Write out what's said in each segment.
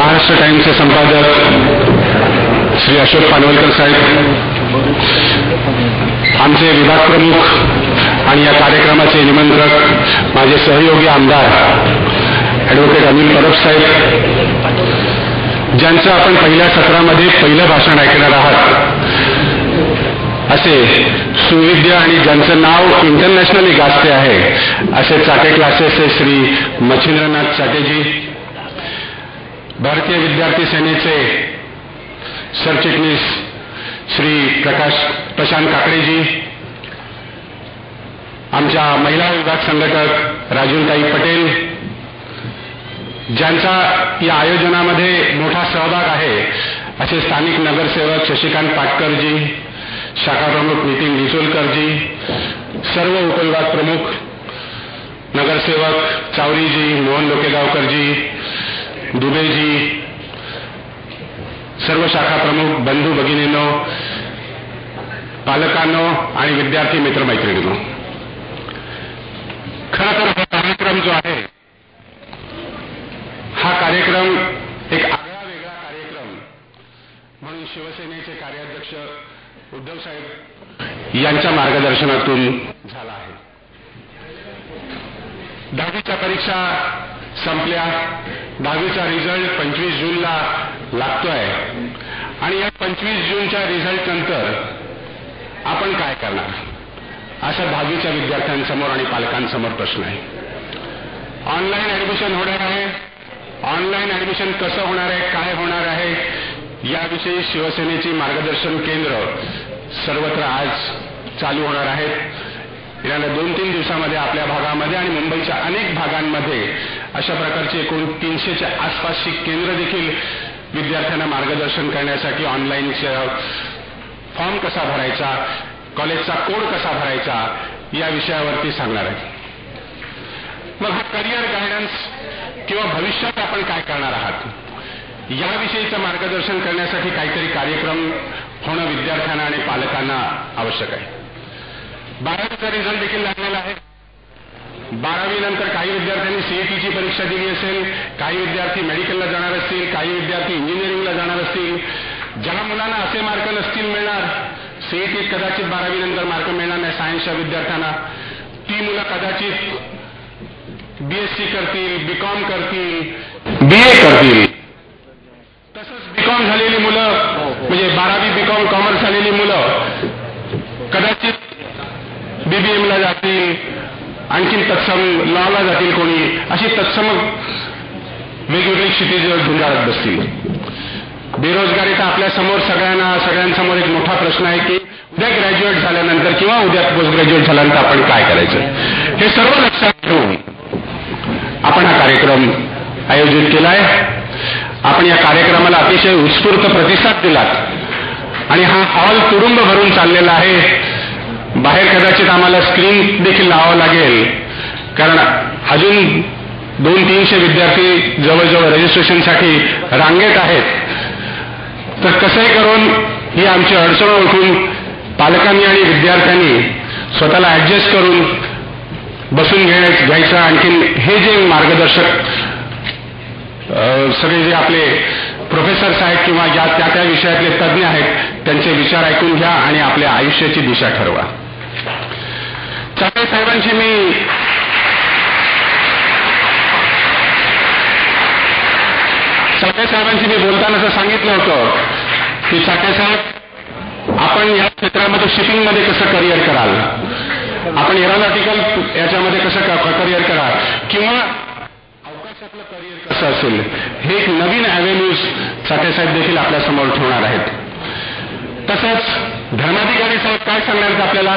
महाराष्ट्र टाइम्सचे संपादक श्री अशोक पानवलकर साहेब, आमचे विभाग प्रमुख आणि या कार्यक्रमाचे निमंत्रक माझे सहयोगी आमदार ॲडव्होकेट अनिल परब साहेब, ज्यांचं आपण पहिल्या सत्रामध्ये पहिलं भाषण ऐकणार आहात, असे सुविद्य आणि ज्यांचं नाव इंटरनॅशनली गाजते आहे असे चाटे क्लासेसचे श्री मच्छिंद्रनाथ चाटेजी, भारतीय विद्यार्थी सेनेचे सरचिटणीस श्री प्रशांत काकडेजी, आमच्या महिला विभाग संघटक राजूताई पटेल, ज्यांचा या आयोजनामध्ये मोठा सहभाग आहे असे स्थानिक नगरसेवक शशिकांत पाटकरजी, शाखा प्रमुख नितीन डिचोलकरजी, सर्व उपविभाग प्रमुख नगरसेवक चावरीजी, मोहन लोकेगावकरजी, दुबेजी, सर्व शाखा प्रमुख बंधू भगिनींनो, पालकांनो आणि विद्यार्थी मित्रमैत्रिणींनो, खरं तर हा कार्यक्रम जो आहे हा कार्यक्रम एक आगळा वेगळा कार्यक्रम म्हणून शिवसेनेचे कार्याध्यक्ष उद्धव साहेब यांच्या मार्गदर्शनातून झाला आहे. 10वीच्या परीक्षा संपल्या, 10वीचा रिझल्ट 25 जूनला लागतोय आणि या 25 जूनच्या रिझल्ट नंतर आपण काय करणार असा 10वीच्या विद्यार्थ्यांसमोर आणि पालकांसमोर प्रश्न आहे. ऑनलाईन ऍडमिशन होणार आहे, ऑनलाईन ऍडमिशन कसं होणार आहे, काय होणार आहे याविषयी शिवसेनेची मार्गदर्शन केंद्र सर्वत्र आज चालू होणार आहेत. येणाऱ्या 2-3 दिवसामध्ये आपल्या भागामध्ये आणि मुंबईच्या अनेक भागांमध्ये अशा प्रकारची एकूण 300च्या आसपासची केंद्र देखील विद्यार्थ्यांना मार्गदर्शन करण्यासाठी ऑनलाईनचा फॉर्म कसा भरायचा, कॉलेजचा कोड कसा भरायचा या विषयावरती सांगणार आहे. मग हा करिअर गायडन्स किंवा भविष्यात आपण काय करणार आहात याविषयीचं मार्गदर्शन करण्यासाठी काहीतरी कार्यक्रम होणं विद्यार्थ्यांना आणि पालकांना आवश्यक आहे. 12वीचा रिझल्ट देखील लागलेला आहे. 12वी नंतर काही विद्यार्थ्यांनी सीईटीची परीक्षा दिली असेल, काही विद्यार्थी मेडिकलला जाणार असतील, काही विद्यार्थी इंजिनिअरिंगला जाणार असतील. ज्या मुलांना असे मार्क नसतील मिळणार, सीईटीत कदाचित 12वी नंतर मार्क मिळणार नाही सायन्सच्या विद्यार्थ्यांना, ती मुलं कदाचित बीएससी करतील, बीकॉम करतील, बीए करतील. तसंच बीकॉम झालेली मुलं म्हणजे 12वी बीकॉम कॉमर्स झालेली मुलं कदाचित बीबीएमला जातील, आणखीन तत्सम लॉला जातील, कोणी अशी तत्सम वेगवेगळी क्षितिज झुंजाळत बसतील. बेरोजगारी तर आपल्या समोर सगळ्यांसमोर एक मोठा प्रश्न आहे की उद्या ग्रॅज्युएट झाल्यानंतर किंवा उद्या पोस्ट ग्रॅज्युएट झाल्यानंतर आपण काय करायचं, हे सर्व लक्षात घेऊन आपण हा कार्यक्रम आयोजित केलाय. आपण या कार्यक्रमाला अतिशय उत्स्फूर्त प्रतिसाद दिलात आणि हा हॉल तुडुंब भरून चाललेला आहे. बाहेर कदाचित आम्हाला स्क्रीन देखील लावावं लागेल, कारण अजून 200-300 विद्यार्थी जवळजवळ रजिस्ट्रेशनसाठी रांगेत आहेत. तर कसंही करून ही आमची अडचण ओळखून पालकांनी आणि विद्यार्थ्यांनी स्वतःला ऍडजस्ट करून बसून घ्यायचं. आणखीन हे जे मार्गदर्शक सगळे जे आपले प्रोफेसर्स आहेत किंवा त्या विषयातले तज्ज्ञ आहेत त्यांचे विचार ऐकून घ्या आणि आपल्या आयुष्याची दिशा ठरवा. चाटे साहेबांशी मी बोलताना असं सांगितलं होतं की चाटे साहेब, आपण या क्षेत्रामध्ये शिपिंगमध्ये कसं करिअर कराल, आपण एरोनॉटिकल याच्यामध्ये कसं करिअर कराल किंवा अवकाशातलं करिअर कसं असेल, हे एक नवीन ॲव्हेन्यूज चाटे साहेब देखील आपल्या समोर ठेवणार आहेत. तसंच धर्माधिकारी साहेब काय सांगणार आहेत आपल्याला,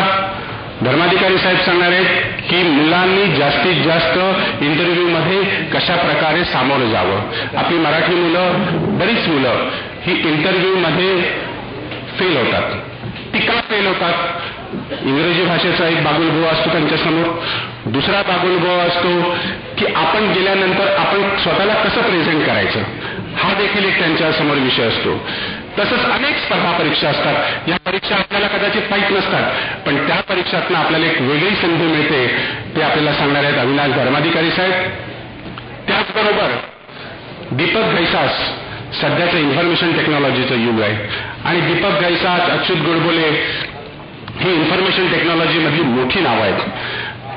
धर्माधिकारी साहेब सांगणार आहेत की मुलांनी जास्तीत जास्त इंटरव्ह्यूमध्ये कशा प्रकारे सामोरं जावं. आपली मराठी मुलं, बरीच मुलं ही इंटरव्ह्यूमध्ये फेल होतात. ती का फेल होतात? इंग्रजी भाषेचा एक बागुलबुवा असतो त्यांच्यासमोर, दुसरा बागुलबुवा असतो की आपण गेल्यानंतर आपण स्वतःला कसं प्रेझेंट करायचं, हा देखील एक त्यांच्यासमोर विषय असतो. तसंच अनेक स्पर्धा परीक्षा असतात. या परीक्षा आपल्याला कदाचित माहीत नसतात, पण त्या परीक्षातनं आपल्याला एक वेगळी संधी मिळते, ते आपल्याला सांगणार आहेत अविनाश धर्माधिकारी साहेब. त्याचबरोबर दीपक घैसास सध्याचं इन्फॉर्मेशन टेक्नॉलॉजीचं युग आहे आणि दीपक घैसास, अच्युत गोडबोले ही इन्फॉर्मेशन टेक्नॉलॉजीमधली मोठी नावं आहेत.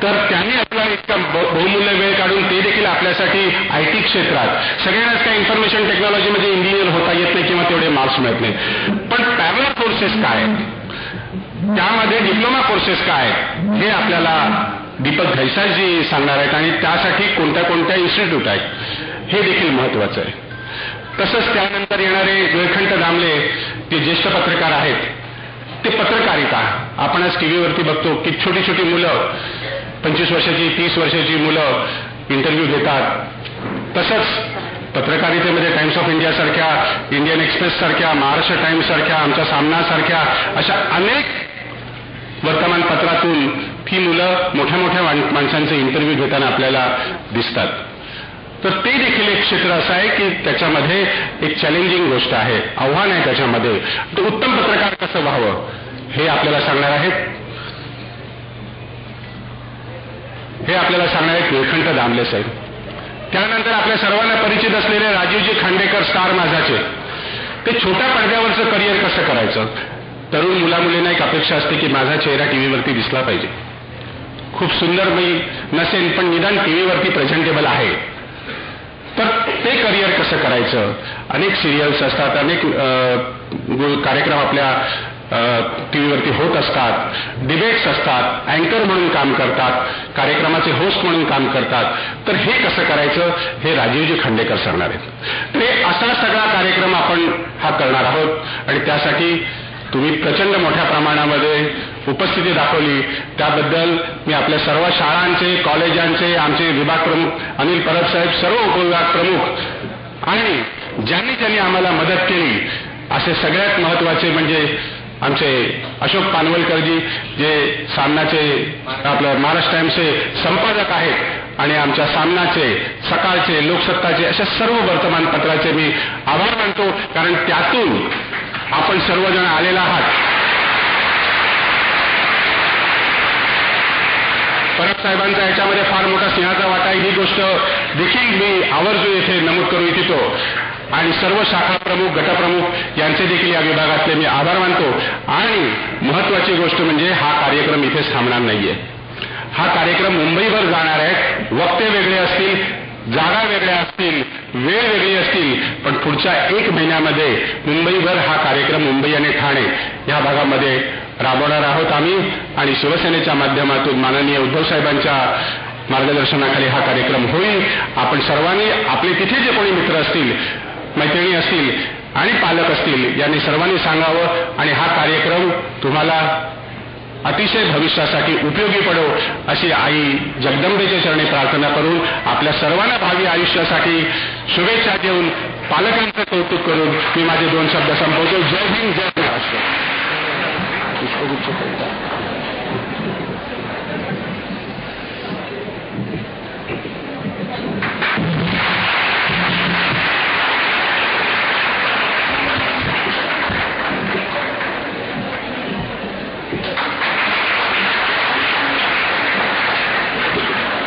तर त्यांनी आपला इतका बहुमूल्य वेळ काढून ते देखील आपल्यासाठी आयटी क्षेत्रात, सगळ्यांनाच काही इन्फॉर्मेशन टेक्नॉलॉजीमध्ये इंजिनियर होता येत नाही किंवा तेवढे मार्क्स मिळत नाही, पण पॅरलल कोर्सेस काय, त्यामध्ये डिप्लोमा कोर्सेस काय, हे आपल्याला दीपक घैसासजी सांगणार आहेत आणि त्यासाठी कोणत्या कोणत्या इन्स्टिट्यूट आहेत हे देखील महत्वाचं आहे. तसंच त्यानंतर येणारे निळकंठ दामले जे ज्येष्ठ पत्रकार आहेत, ते पत्रकारिता आपण आज टीव्हीवरती बघतो की छोटी छोटी मुलं 25 वर्षाची 30 वर्षाची मुलं इंटरव्ह्यू देतात. तसंच पत्रकारितेमध्ये टाइम्स ऑफ इंडिया सारख्या, इंडियन एक्सप्रेस सारख्या, महाराष्ट्र टाइम्स सारख्या, आमच्या सामना सारख्या अशा अनेक वर्तमानपत्रातून ही मुलं मोठ्या मोठ्या माणसांचे इंटरव्ह्यू घेताना आपल्याला दिसतात. तर ते देखील एक क्षेत्र असं आहे की त्याच्यामध्ये एक चॅलेंजिंग गोष्ट आहे, आव्हान आहे त्याच्यामध्ये. तर उत्तम पत्रकार कसं व्हावं हे आपल्याला सांगणार आहेत. हे आपल्याला सांगणार आहेत निळकंठ दामले साहेब. त्यानंतर आपल्या सर्वांना परिचित असलेले राजीवजी खांडेकर स्टार माझाचे, ते छोट्या पडद्यावरचं करिअर कसं करायचं. तरुण मुलामुलींना एक अपेक्षा असते की माझा चेहरा टीव्हीवरती दिसला पाहिजे, खूप सुंदर मी नसेन पण निदान टीव्हीवरती प्रेझेंटेबल आहे. तर ते करिअर कसं करायचं. अनेक सिरियल्स असतात, अनेक कार्यक्रम आपल्या टीव्हीवरती होत असतात, डिबेट्स असतात, अँकर म्हणून काम करतात, कार्यक्रमाचे होस्ट म्हणून काम करतात. तर हे कसं करायचं हे राजीवजी खांडेकर सांगणार आहेत. तर असा सगळा कार्यक्रम आपण हा करणार आहोत आणि त्यासाठी तुम्ही प्रचंड मोठ्या प्रमाणामध्ये उपस्थिती दाखवली, त्याबद्दल मी आपल्या सर्व शाळांचे, कॉलेजांचे, आमचे विभाग प्रमुख अनिल परब साहेब, सर्व उपविभाग प्रमुख आणि ज्यांनी ज्यांनी आम्हाला मदत केली, असे सगळ्यात महत्वाचे म्हणजे आमचे अशोक पानवलकरजी, जे सामनाचे आपलं महाराष्ट्र टाइम्सचे संपादक आहेत आणि आमच्या सामनाचे, सकाळचे, लोकसत्ताचे अशा सर्व वर्तमानपत्राचे मी आभार मानतो, कारण त्यातून आपण सर्वजण आलेला आहात. परब साहेबांचा याच्यामध्ये फार मोठा सिंहाचा वाटा आहे, ही गोष्ट देखील मी आवर्जून येथे नमूद करू इच्छितो आणि सर्व शाखा प्रमुख, गटप्रमुख यांचे देखील या विभागातले मी आभार मानतो. आणि महत्वाची गोष्ट म्हणजे हा कार्यक्रम इथेच थांबणार नाहीये. हा कार्यक्रम मुंबईभर जाणार आहे. वक्ते वेगळे असतील, जागा वेगळ्या असतील, वेळ वेगळी असतील, पण पुढच्या 1 महिन्यामध्ये मुंबईभर हा कार्यक्रम, मुंबई आणि ठाणे या भागामध्ये राबवणार आहोत आम्ही. आणि शिवसेनेच्या माध्यमातून माननीय उद्धव साहेबांच्या मार्गदर्शनाखाली हा कार्यक्रम होईल. आपण सर्वांनी आपले तिथे जे कोणी मित्र असतील, मैत्रिणी असतील आणि पालक असतील, यांनी सर्वांनी सांगावं आणि हा कार्यक्रम तुम्हाला अतिशय भविष्यासाठी उपयोगी पडो अशी आई जगदंबेच्या चरणी प्रार्थना करून आपल्या सर्वांना भावी आयुष्यासाठी शुभेच्छा देऊन पालकांचं कौतुक करून मी माझे 2 शब्द संपवतो. जय हिंद, जय महाराष्ट्र.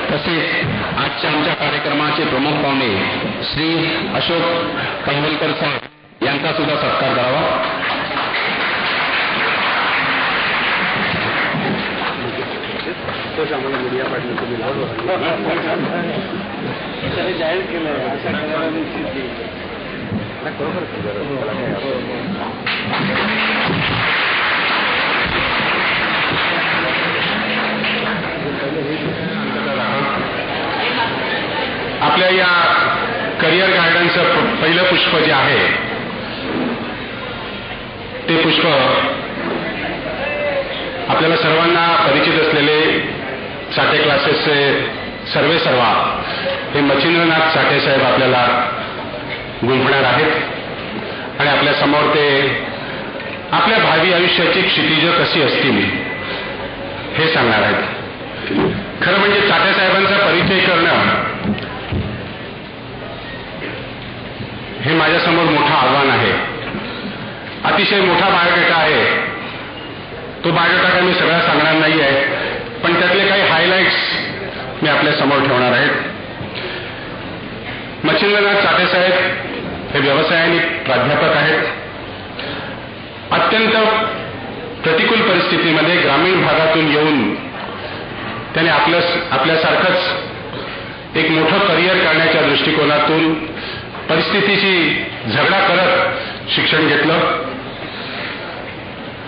तसेच आजच्या आमच्या कार्यक्रमाचे प्रमुख पाहुणे श्री अशोक पानवलकर साहेब यांचा सुद्धा सत्कार करावा. आम्हाला मीडिया पाठवून तुम्ही जाहीर केलं आपल्या या करिअर गार्डनचं पहिलं पुष्प जे आहे ते पुष्प आपल्याला सर्वांना परिचित असलेले साठे क्लासेसचे सर्वेसर्वा हे मच्छिंद्रनाथ साठे साहेब आपल्याला गुंफणार आहेत आणि आपल्या समोर ते आपल्या भावी आयुष्याची क्षितिज कशी असतील हे सांगणार आहेत. खरं म्हणजे साठे साहेबांचा परिचय करणं हे माझ्यासमोर मोठं आव्हान आहे. अतिशय मोठा बायोडेटा आहे. तो बायोडेटा काय मी सगळा सांगणार नाही आहे, पण त्यातले काही हायलाइट्स मी आपल्या समोर ठेवणार आहे. मच्छिंद्रनाथ चाटेसाहेब हे व्यवसायाने प्राध्यापक आहेत. अत्यंत प्रतिकूल परिस्थितीमध्ये ग्रामीण भागातून येऊन त्याने आपल्यासारखंच एक मोठं करिअर करण्याच्या दृष्टिकोनातून परिस्थितीशी झगडा करत शिक्षण घेतलं.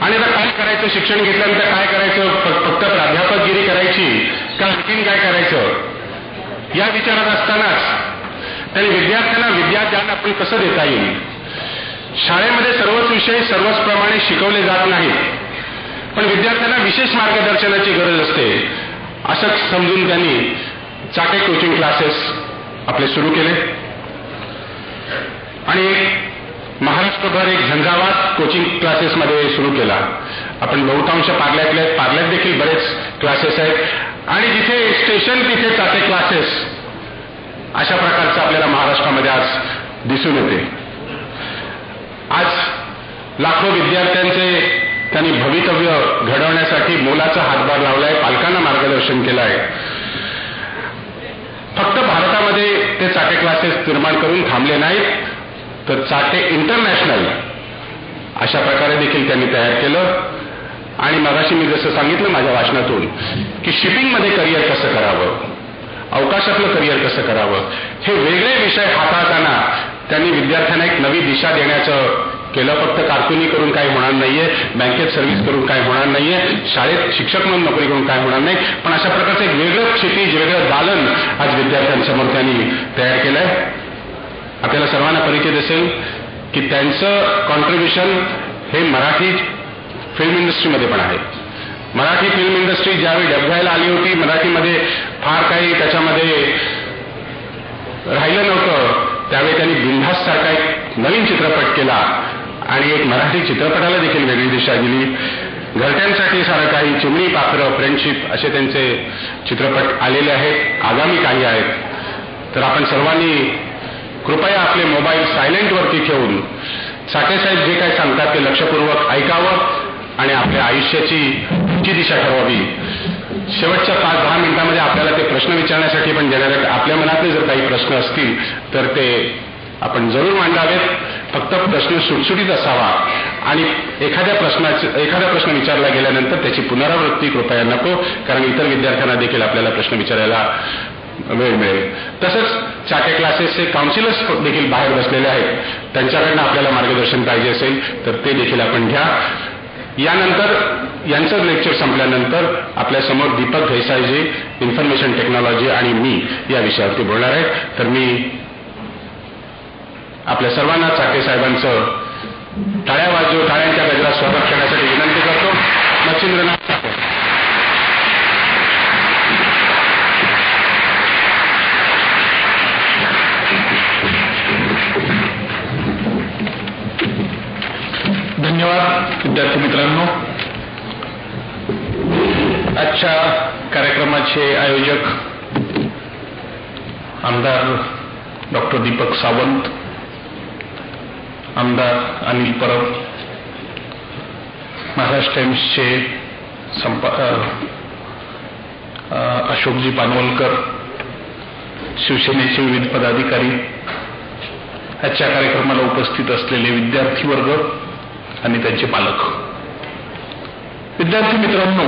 आणि आता काय करायचं, शिक्षण घेतल्यानंतर काय करायचं, फक्त प्राध्यापकगिरी करायची का आणखीन काय करायचं या विचारात असतानाच त्यांनी विद्यार्थ्यांना विद्यादान आपण कसं देता येईल. शाळेमध्ये सर्वच विषय सर्वचप्रमाणे शिकवले जात नाहीत, पण विद्यार्थ्यांना विशेष मार्गदर्शनाची गरज असते असं समजून त्यांनी चाटे कोचिंग क्लासेस आपले सुरू केले आणि महाराष्ट्रभर एक झंझावात कोचिंग क्लासेसमध्ये सुरू केला. आपण बहुतांश पार्ल्यात देखील बरेच क्लासेस आहेत आणि जिथे स्टेशन तिथे चाटे क्लासेस अशा प्रकारचं आपल्याला महाराष्ट्रामध्ये आज दिसून येते. आज लाखो विद्यार्थ्यांचे त्यांनी भवितव्य घडवण्यासाठी मोलाचा हातभार लावलाय, पालकांना मार्गदर्शन केलं आहे. फक्त भारतामध्ये ते चाटे क्लासेस निर्माण करून थांबले नाहीत, तर चाटे इंटरनॅशनल अशा प्रकारे देखील त्यांनी तयार केलं. आणि मगाशी मी जसं सांगितलं माझ्या भाषणातून की शिपिंगमध्ये करिअर कसं करावं, अवकाशातलं करिअर कसं करावं, हे वेगळे विषय हाताळताना त्यांनी विद्यार्थ्यांना एक नवी दिशा देण्याचं केलं. फक्त कारकुनी करून काही होणार नाहीये, बँकेत सर्व्हिस करून काही होणार नाहीये, शाळेत शिक्षक म्हणून नोकरी करून काय होणार नाही, पण अशा प्रकारचं एक वेगळं क्षितिज, वेगळं दालन आज विद्यार्थ्यांसमोर त्यांनी तयार केलंय. आपल्याला सर्वांना परिचित असेल की त्यांचं कॉन्ट्रीब्युशन हे मराठी फिल्म इंडस्ट्रीमध्ये पण आहे. मराठी फिल्म इंडस्ट्री ज्यावेळी डबघायला आली होती, मराठीमध्ये फार काही त्याच्यामध्ये राहिलं नव्हतं, त्यावेळी त्यांनी बिनधास्त सारखा एक नवीन चित्रपट केला आणि एक मराठी चित्रपटाला देखील वेगळी दिशा दिली. घरट्यांसाठी सारं काही, चिमणी पाखरं, फ्रेंडशिप असे त्यांचे चित्रपट आलेले आहेत, आगामी काही आहेत. तर आपण सर्वांनी कृपया आपले मोबाईल सायलेंट वरती ठेवून चाटेसाहेब जे काय सांगतात ते लक्षपूर्वक ऐकावं आणि आपल्या आयुष्याची दिशा ठरवावी. शेवटच्या 5-10 मिनिटांमध्ये आपल्याला ते प्रश्न विचारण्यासाठी पण देणार आहेत. आपल्या मनातले जर काही प्रश्न असतील तर ते आपण जरूर मांडावेत. फक्त प्रश्न सुटसुटीत असावा आणि एखादा प्रश्न विचारला गेल्यानंतर त्याची पुनरावृत्ती कृपया नको, कारण इतर विद्यार्थ्यांना देखील आपल्याला प्रश्न विचारायला वेळ मिळेल. तसंच चाटे क्लासेसचे काउन्सिलर्स देखील बाहेर बसलेले आहेत, त्यांच्याकडनं आपल्याला मार्गदर्शन पाहिजे असेल तर ते देखील आपण घ्या. यानंतर यांचं लेक्चर संपल्यानंतर आपल्या समोर दीपक देसाईजी इन्फॉर्मेशन टेक्नॉलॉजी आणि मी या विषयावरती बोलणार आहेत. तर मी आपल्या सर्वांना चाटे साहेबांचं टाळ्यांच्या गजरात स्वागत करण्यासाठी विनंती करतो. मच्छिंद्रनाथ चाटे. धन्यवाद विद्यार्थी मित्रांनो. आजच्या कार्यक्रमाचे आयोजक आमदार डॉक्टर दीपक सावंत, आमदार अनिल परब, महाराष्ट्र टाइम्सचे अशोकजी पानवलकर, शिवसेनेचे विविध पदाधिकारी, आजच्या कार्यक्रमाला उपस्थित असलेले विद्यार्थी वर्ग आणि त्यांचे पालक. विद्यार्थी मित्रांनो,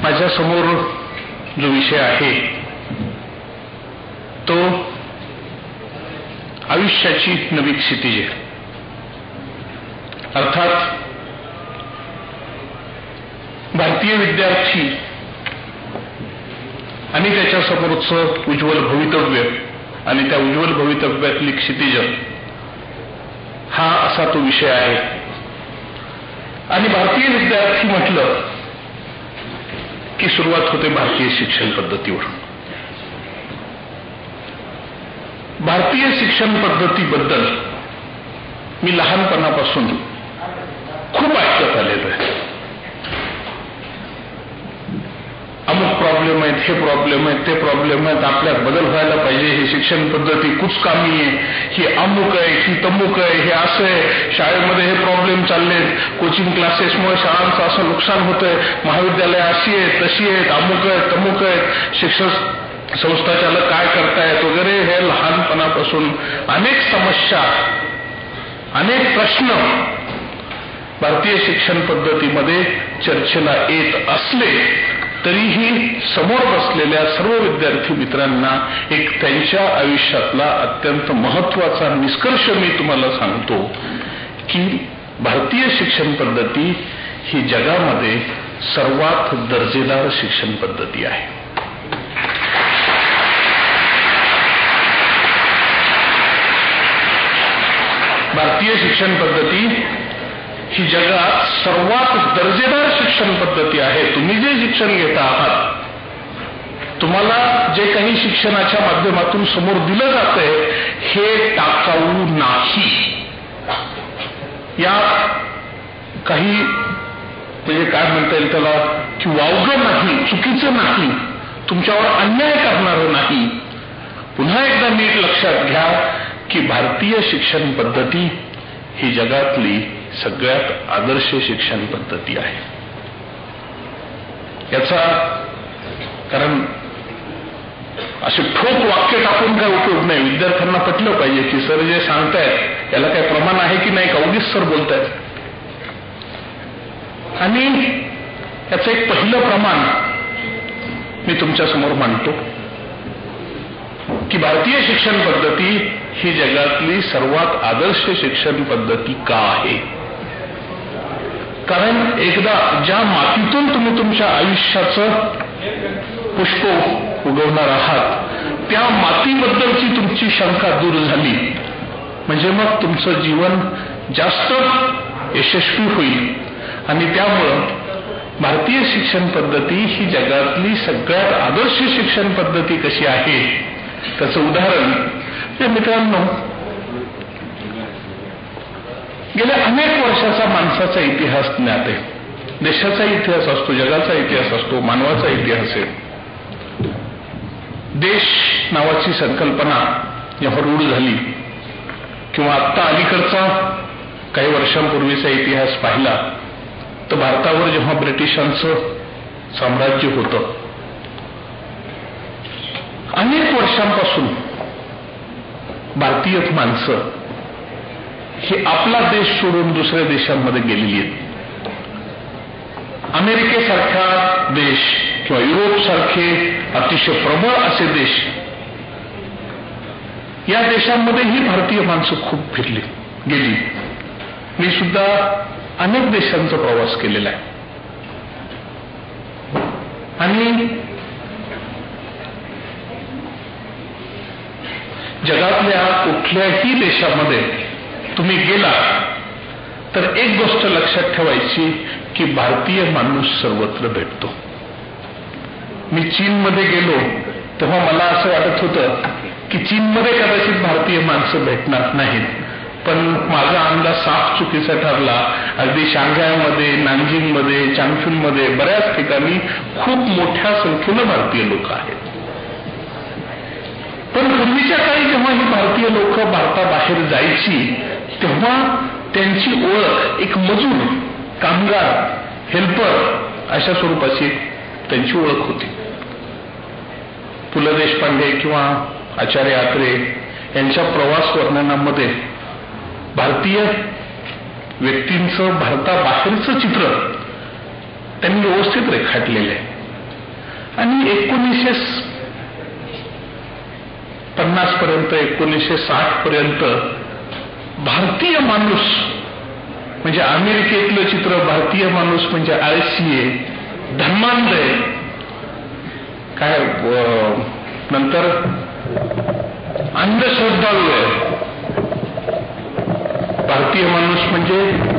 माझ्या समोर जो विषय आहे तो आयुष्याची नवी क्षितिजे, अर्थात भारतीय विद्यार्थी आणि त्याच्यासमोरचं उज्ज्वल भवितव्य आणि त्या उज्ज्वल भवितव्यातली क्षितिज, हा असा तो विषय आहे. आणि भारतीय विद्यार्थी म्हटलं की सुरुवात होते भारतीय शिक्षण पद्धतीवर. भारतीय शिक्षण पद्धतीबद्दल मी लहानपणापासून खूप ऐकत आलेलो आहे. अमुक प्रॉब्लेम आहेत, हे प्रॉब्लेम आहेत, ते प्रॉब्लेम आहेत, आपल्यात बदल व्हायला पाहिजे, ही शिक्षण पद्धती कुचकामी आहे, ही अमुक आहे, ही तमुक आहे, हे असं आहे, शाळेमध्ये हे प्रॉब्लेम चाललेत, कोचिंग क्लासेसमुळे शाळांचं असं नुकसान होतंय, महाविद्यालय अशी आहेत, तशी आहेत, अमुक आहेत, तमुक आहेत, शिक्षक संस्थाचालक काय करतायत वगैरे हे लहानपणापासून अनेक समस्या, अनेक प्रश्न भारतीय शिक्षण पद्धतीमध्ये चर्चेला येत असले तरीही समोर बसलेल्या सर्व विद्यार्थी मित्रांना एक त्यांच्या आयुष्यातला अत्यंत महत्वाचा निष्कर्ष मी तुम्हाला सांगतो की भारतीय शिक्षण पद्धती ही जगामध्ये सर्वात दर्जेदार शिक्षण पद्धती आहे. भारतीय शिक्षण पद्धती ही जगात सर्वात दर्जेदार शिक्षण पद्धती आहे. तुम्ही जे शिक्षण घेता आहात, तुम्हाला जे काही शिक्षणाच्या माध्यमातून समोर दिलं जातंय हे टाकाऊ नाही. या काही म्हणजे काय म्हणता येईल त्याला की वावगं नाही, चुकीचं नाही, तुमच्यावर अन्याय करणारं नाही. पुन्हा एकदा नीट लक्षात घ्या की भारतीय शिक्षण पद्धती ही जगातली सगळ्यात आदर्श शिक्षण पद्धती आहे. याचा कारण असे ठोक वाक्य टाकून काय उपयोग नाही. विद्यार्थ्यांना पटलं पाहिजे की सर जे सांगतायत याला काय प्रमाण आहे की नाही का, उगीच सर बोलतायत. आणि याचं एक पहिलं प्रमाण मी तुमच्या समोर मांडतो की भारतीय शिक्षण पद्धती ही जगातली सर्वात आदर्श शिक्षण पद्धती का आहे. कारण एकदा ज्या मातीतून तुम्ही तुमच्या आयुष्याचं पुष्प उगवणार आहात त्या मातीबद्दलची तुमची शंका दूर झाली म्हणजे मग तुमचं जीवन जास्त यशस्वी होईल. आणि त्यामुळं भारतीय शिक्षण पद्धती ही जगातली सगळ्यात आदर्श शिक्षण पद्धती कशी आहे त्याचं उदाहरण मित्रांनो, गेल्या अनेक वर्षाचा माणसाचा इतिहास ज्ञात आहे. देशाचा इतिहास असतो, जगाचा इतिहास असतो, मानवाचा इतिहास आहे. देश नावाची संकल्पना जेव्हा रूढ झाली किंवा आत्ता अलीकडचा काही वर्षांपूर्वीचा इतिहास पाहिला तर भारतावर जेव्हा ब्रिटिशांचं साम्राज्य होतं, अनेक वर्षांपासून भारतीय माणसं ही आपला देश सोडून दुसऱ्या देशांमध्ये गेलेली आहेत. अमेरिकेसारखा देश किंवा युरोप सारखे अतिशय प्रबळ असे देश, या देशांमध्ये ही भारतीय माणसं खूप फिरली गेली. मी सुद्धा अनेक देशांचा प्रवास केलेला आहे. आणि जगातल्या कुठल्याही देशामध्ये तुम्ही गेला तर एक गोष्ट लक्षात ठेवायची की भारतीय माणूस सर्वत्र भेटतो. मी चीनमध्ये गेलो तेव्हा मला असं वाटत होतं की चीनमध्ये कदाचित भारतीय माणसं भेटणार नाहीत, पण माझा अंदाज साफ चुकीचा ठरला. अगदी शांघायमध्ये, नानजिंगमध्ये, चांगचूनमध्ये बऱ्याच ठिकाणी खूप मोठ्या संख्येनं भारतीय लोक आहेत. पण पूर्वीच्या काळी जेव्हा ही भारतीय लोक भारताबाहेर जायची तेव्हा त्यांची ओळख एक मजूर, कामगार, हेल्पर अशा स्वरूपाची त्यांची ओळख होती. पु ल देशपांडे किंवा आचार्य आत्रे यांच्या प्रवास वर्णनामध्ये भारतीय व्यक्तींचं भारताबाहेरचं चित्र त्यांनी व्यवस्थित रेखाटलेलं आहे. आणि 1950 पर्यंत 1960 पर्यंत भारतीय माणूस म्हणजे अमेरिकेतलं चित्र, भारतीय माणूस म्हणजे आळशी आहे, धर्मांध आहे, काय नंतर अंधश्रद्धाळू आहे. भारतीय माणूस म्हणजे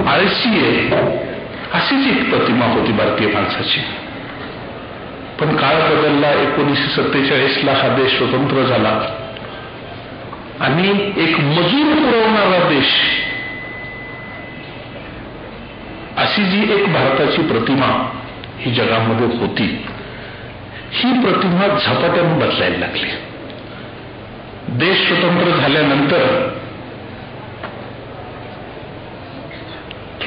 आळशी आहे, अशीच एक प्रतिमा होती भारतीय माणसाची. पण काळ बदलला. 1947ला हा देश स्वतंत्र झाला आणि एक मजूर पुरवणारा देश अशी जी एक भारताची प्रतिमा ही जगामध्ये होती, ही प्रतिमा झपाट्याने बदलायला लागली. देश स्वतंत्र झाल्यानंतर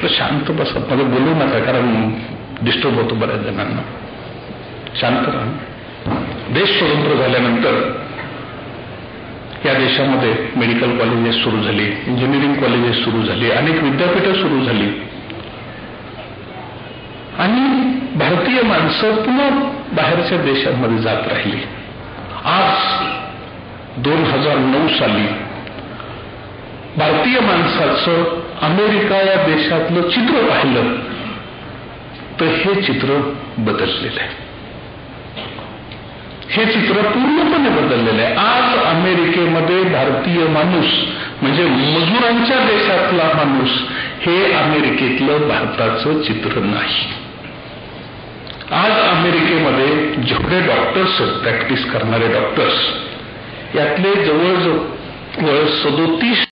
शांत बसा, मला बोलू नका कारण डिस्टर्ब होतो बऱ्याच जणांना. शांत राहा. देश स्वतंत्र झाल्यानंतर या देशामध्ये मेडिकल कॉलेजेस सुरू झाली, इंजिनिअरिंग कॉलेजेस सुरू झाली, अनेक विद्यापीठं सुरू झाली आणि भारतीय माणसं पुन्हा बाहेरच्या देशांमध्ये जात राहिली. आज 2009 साली भारतीय माणसाचं अमेरिका या देशातलं चित्र पाहिलं तर हे चित्र बदललेलं आहे. हे चित्र पूर्णपणे बदललेलं आहे. आज अमेरिकेमध्ये भारतीय माणूस म्हणजे मजुरांच्या देशातला माणूस हे अमेरिकेतलं भारताचं चित्र नाही. आज अमेरिकेमध्ये जेवढे डॉक्टर्स प्रॅक्टिस करणारे डॉक्टर्स यातले जवळजवळ 37